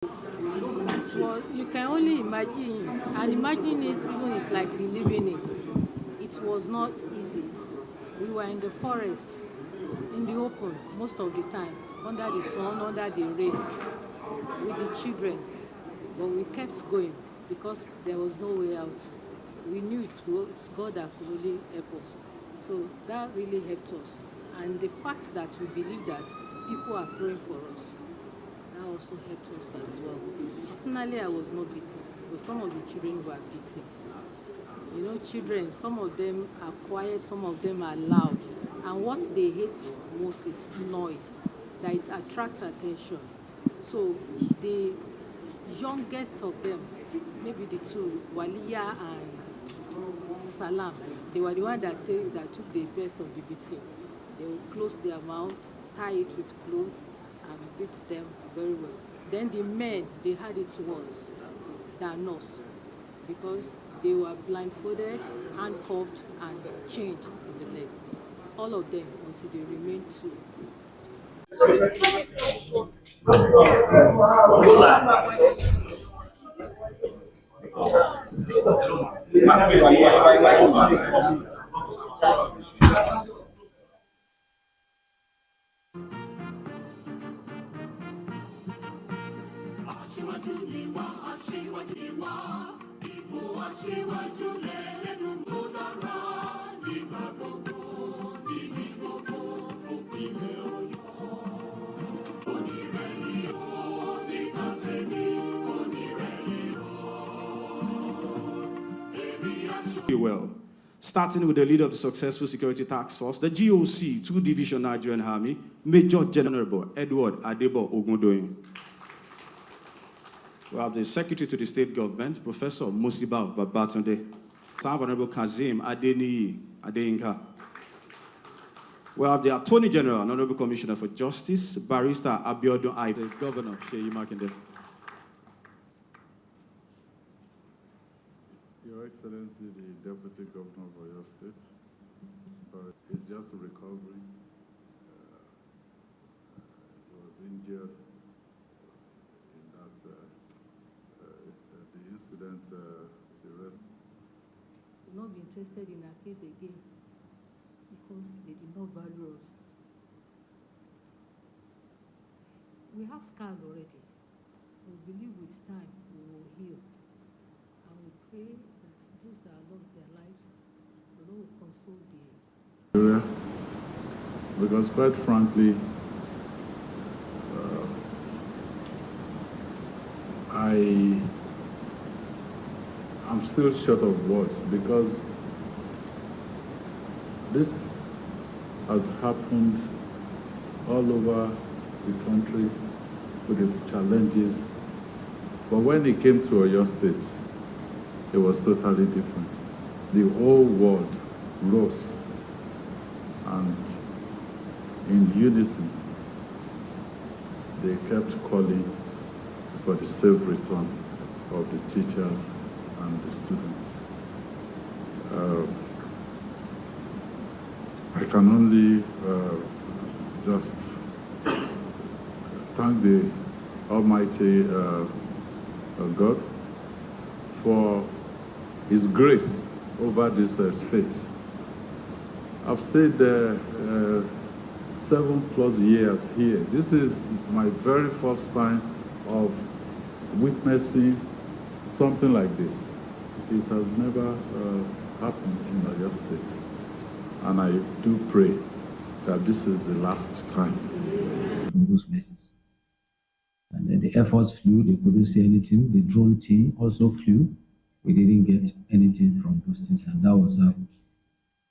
It was, you can only imagine, and imagining it even is like reliving it. It was not easy. We were in the forest, in the open most of the time, under the sun, under the rain, with the children. But we kept going because there was no way out. We knew it was God that could really help us. So that really helped us. And the fact that we believe that people are praying for us, that also helped us as well. Personally, I was not beaten, but some of the children were beaten. You know, children, some of them are quiet, some of them are loud. And what they hate most is noise, that it attracts attention. So the youngest of them, maybe the two, Waliya and Salam, they were the one that took the best of the beating. They would close their mouth, tie it with clothes, and beat them very well. Then the men, they had it worse than us because they were blindfolded, handcuffed, and chained in the leg. All of them until they remained two. Well, starting with the leader of the successful security task force, the GOC, 2 Division Nigerian Army, Major General Edward Adebo Ogundoyin. We have the Secretary to the State Government, Professor Musiba Babatunde. Honorable Kazim Adeniyi Adeyinka. We have the Attorney General and Honorable Commissioner for Justice, Barrister Abiodun Aide, the Governor Seyi Makinde. Your Excellency, the Deputy Governor of Oyo State, but it's just a recovery. He was injured in that the incident, the rest. Will not be interested in our case again because they did not value us. We have scars already. We believe with time we will heal. And we pray that those that have lost their lives, the Lord will console them. Because quite frankly, I'm still short of words because this has happened all over the country with its challenges. But when it came to Oyo State, it was totally different. The whole world rose and in unison, they kept calling for the safe return of the teachers and the students. I can only just thank the Almighty God for His grace over this state. I've stayed there 7+ years here. This is my very first time of witnessing something like this. It has never happened in Oyo State. And I do pray that this is the last time. From those places. And then the Air Force flew, they couldn't see anything. The drone team also flew. We didn't get anything from those things. And that was how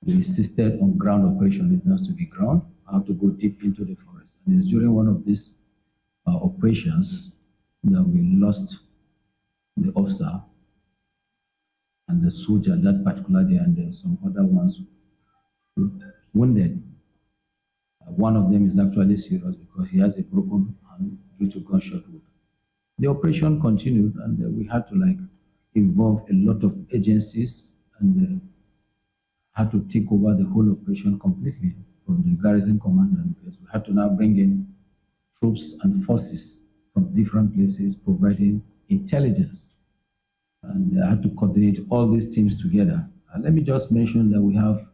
we insisted on ground operation. It has to be ground. I have to go deep into the forest. And it's during one of these operations that we lost the officer and the soldier that particular day, and there some other ones wounded. One of them is actually serious because he has a broken hand due to gunshot wound. The operation continued, and we had to involve a lot of agencies and had to take over the whole operation completely from the garrison commander, because we had to now bring in troops and forces from from different places providing intelligence. And I had to coordinate all these teams together. And let me just mention that we have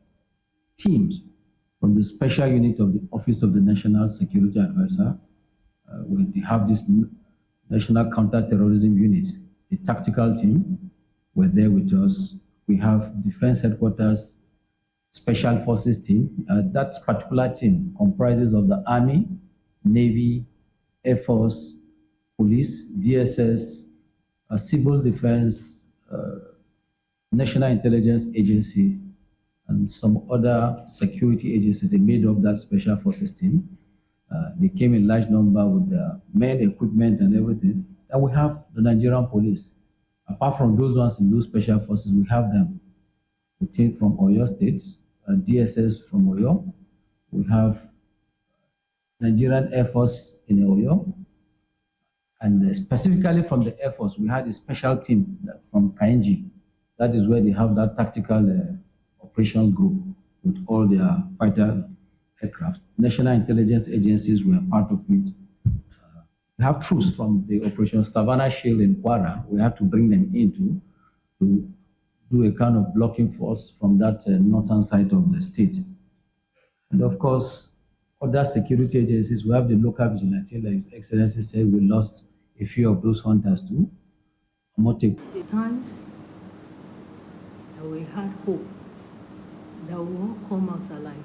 teams from the special unit of the Office of the National Security Advisor. We have this National Counterterrorism Unit, the tactical team were there with us. We have Defense Headquarters Special Forces team. That particular team comprises of the Army, Navy, Air Force, Police, DSS, Civil Defense, National Intelligence Agency, and some other security agencies. They made up that Special Forces team. They came in large number with the men, equipment, and everything. And we have the Nigerian police. Apart from those ones in those special forces, we have them. The team from Oyo State, DSS from Oyo. We have Nigerian Air Force in Oyo. And specifically from the Air Force, we had a special team from Kainji. That is where they have that tactical operations group with all their fighter aircraft. National intelligence agencies were part of it. We have troops from the Operation Savannah Shield in Kwara. We have to bring them in to do a kind of blocking force from that northern side of the state. And of course, other security agencies, we have the local vigilante, like His Excellency said, we lost a few of those hunters too. The times that we had hope that we will come out alive.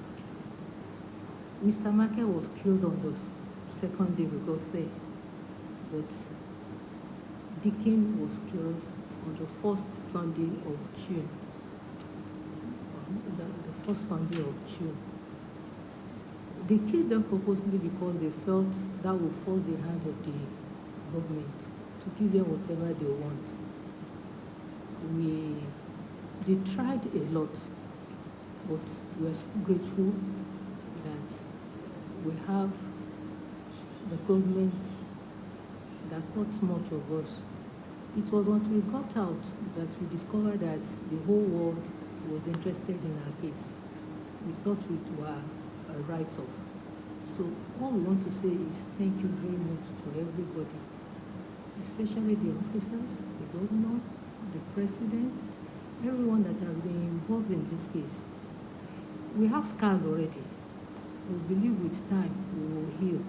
Mr. Mgbeke was killed on the second day we got there, but Dikin was killed on the first Sunday of June. The first Sunday of June. They killed them purposely because they felt that would force the hand of the government to give them whatever they want. They tried a lot, but we're grateful that we have the government that thought much of us. It was until we got out that we discovered that the whole world was interested in our case. We thought we were a write-off. So all we want to say is thank you very much to everybody, especially the officers, the governor, the president, everyone that has been involved in this case. We have scars already. We believe with time we will heal.